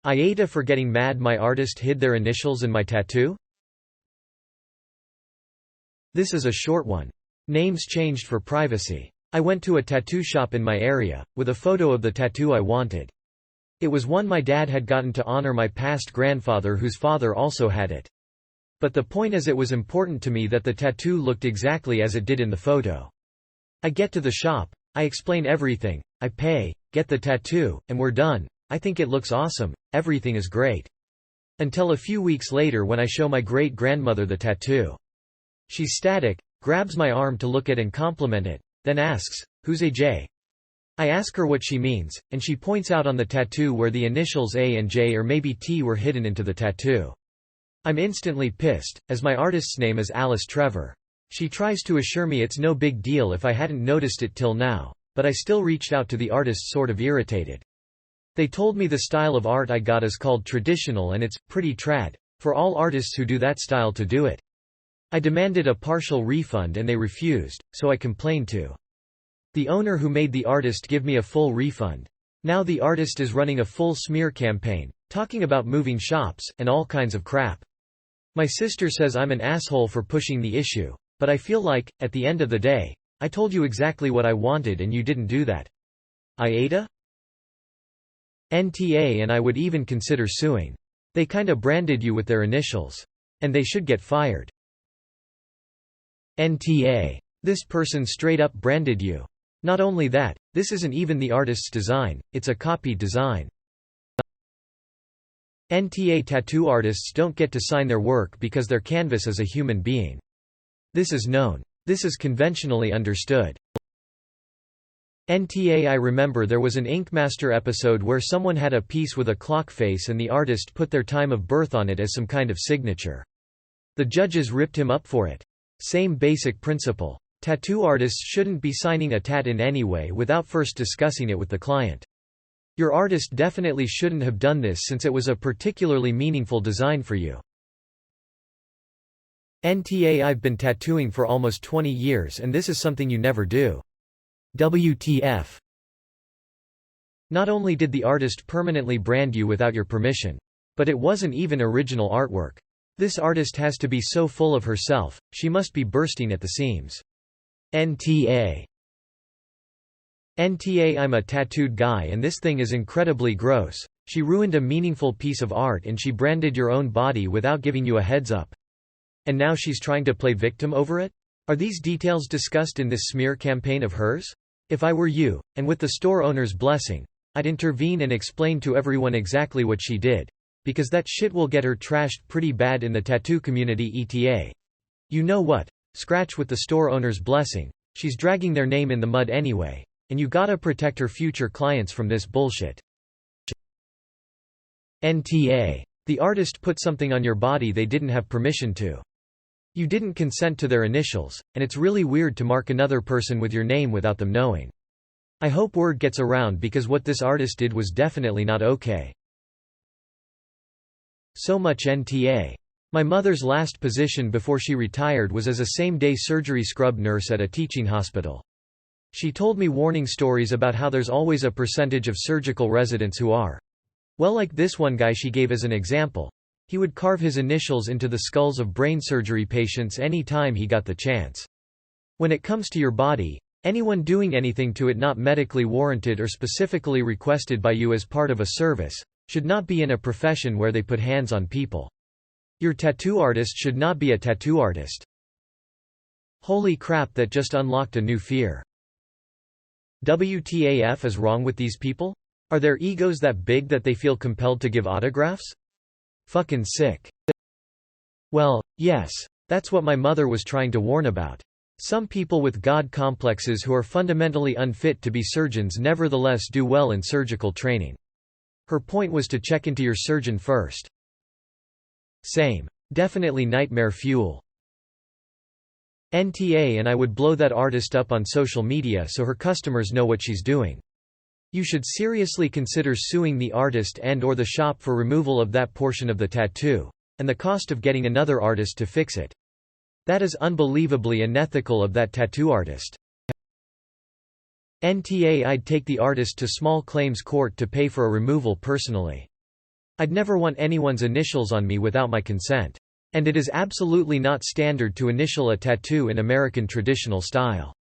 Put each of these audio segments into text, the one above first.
AITA for getting mad my artist hid their initials in my tattoo? This is a short one. Names changed for privacy. I went to a tattoo shop in my area, with a photo of the tattoo I wanted. It was one my dad had gotten to honor my past grandfather whose father also had it. But the point is it was important to me that the tattoo looked exactly as it did in the photo. I get to the shop, I explain everything, I pay, get the tattoo, and we're done. I think it looks awesome, everything is great. Until a few weeks later when I show my great-grandmother the tattoo. She's static, grabs my arm to look at and compliment it, then asks, "Who's AJ?" I ask her what she means, and she points out on the tattoo where the initials A and J or maybe T were hidden into the tattoo. I'm instantly pissed, as my artist's name is Alice Trevor. She tries to assure me it's no big deal if I hadn't noticed it till now, but I still reached out to the artist sort of irritated. They told me the style of art I got is called traditional and it's pretty trad for all artists who do that style to do it. I demanded a partial refund and they refused, so I complained to the owner who made the artist give me a full refund. Now the artist is running a full smear campaign, talking about moving shops, and all kinds of crap. My sister says I'm an asshole for pushing the issue, but I feel like, at the end of the day, I told you exactly what I wanted and you didn't do that. AITA? NTA and I would even consider suing. They kinda branded you with their initials. And they should get fired. NTA. This person straight up branded you. Not only that, this isn't even the artist's design, it's a copied design. NTA tattoo artists don't get to sign their work because their canvas is a human being. This is known. This is conventionally understood. NTA I remember there was an Ink Master episode where someone had a piece with a clock face and the artist put their time of birth on it as some kind of signature. The judges ripped him up for it. Same basic principle. Tattoo artists shouldn't be signing a tat in any way without first discussing it with the client. Your artist definitely shouldn't have done this since it was a particularly meaningful design for you. NTA I've been tattooing for almost 20 years and this is something you never do. WTF. Not only did the artist permanently brand you without your permission, but it wasn't even original artwork. This artist has to be so full of herself, she must be bursting at the seams. NTA. NTA I'm a tattooed guy and this thing is incredibly gross. She ruined a meaningful piece of art and she branded your own body without giving you a heads up. And now she's trying to play victim over it? Are these details discussed in this smear campaign of hers? If I were you, and with the store owner's blessing, I'd intervene and explain to everyone exactly what she did. Because that shit will get her trashed pretty bad in the tattoo community ETA. You know what? Scratch with the store owner's blessing. She's dragging their name in the mud anyway. And you gotta protect her future clients from this bullshit. NTA. The artist put something on your body they didn't have permission to. You didn't consent to their initials, and it's really weird to mark another person with your name without them knowing. I hope word gets around because what this artist did was definitely not okay. So much NTA. My mother's last position before she retired was as a same-day surgery scrub nurse at a teaching hospital. She told me warning stories about how there's always a percentage of surgical residents who are, well, like this one guy she gave as an example. He would carve his initials into the skulls of brain surgery patients any time he got the chance. When it comes to your body, anyone doing anything to it not medically warranted or specifically requested by you as part of a service, should not be in a profession where they put hands on people. Your tattoo artist should not be a tattoo artist. Holy crap, that just unlocked a new fear. WTAF is wrong with these people? Are their egos that big that they feel compelled to give autographs? Fucking sick. Well, yes. That's what my mother was trying to warn about. Some people with God complexes who are fundamentally unfit to be surgeons nevertheless do well in surgical training. Her point was to check into your surgeon first. Same. Definitely nightmare fuel. NTA and I would blow that artist up on social media so her customers know what she's doing. You should seriously consider suing the artist and/or the shop for removal of that portion of the tattoo, and the cost of getting another artist to fix it. That is unbelievably unethical of that tattoo artist. NTA I'd take the artist to small claims court to pay for a removal personally. I'd never want anyone's initials on me without my consent. And it is absolutely not standard to initial a tattoo in American traditional style.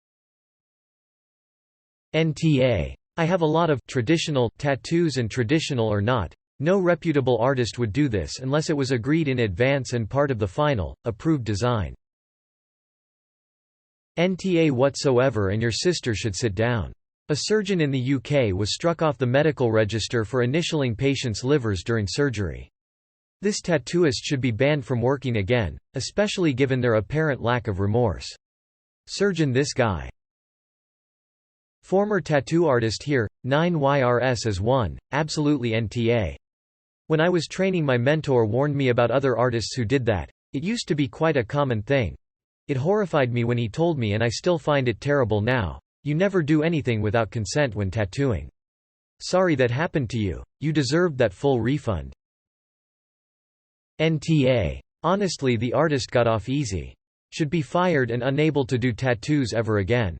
NTA. I have a lot of traditional tattoos, and traditional or not, no reputable artist would do this unless it was agreed in advance and part of the final, approved design. NTA whatsoever, and your sister should sit down. A surgeon in the UK was struck off the medical register for initialing patients' livers during surgery. This tattooist should be banned from working again, especially given their apparent lack of remorse. Surgeon this guy. Former tattoo artist here, 9YRS as 1, absolutely NTA. When I was training, my mentor warned me about other artists who did that. It used to be quite a common thing. It horrified me when he told me, and I still find it terrible now. You never do anything without consent when tattooing. Sorry that happened to you. You deserved that full refund. NTA. Honestly, the artist got off easy. Should be fired and unable to do tattoos ever again.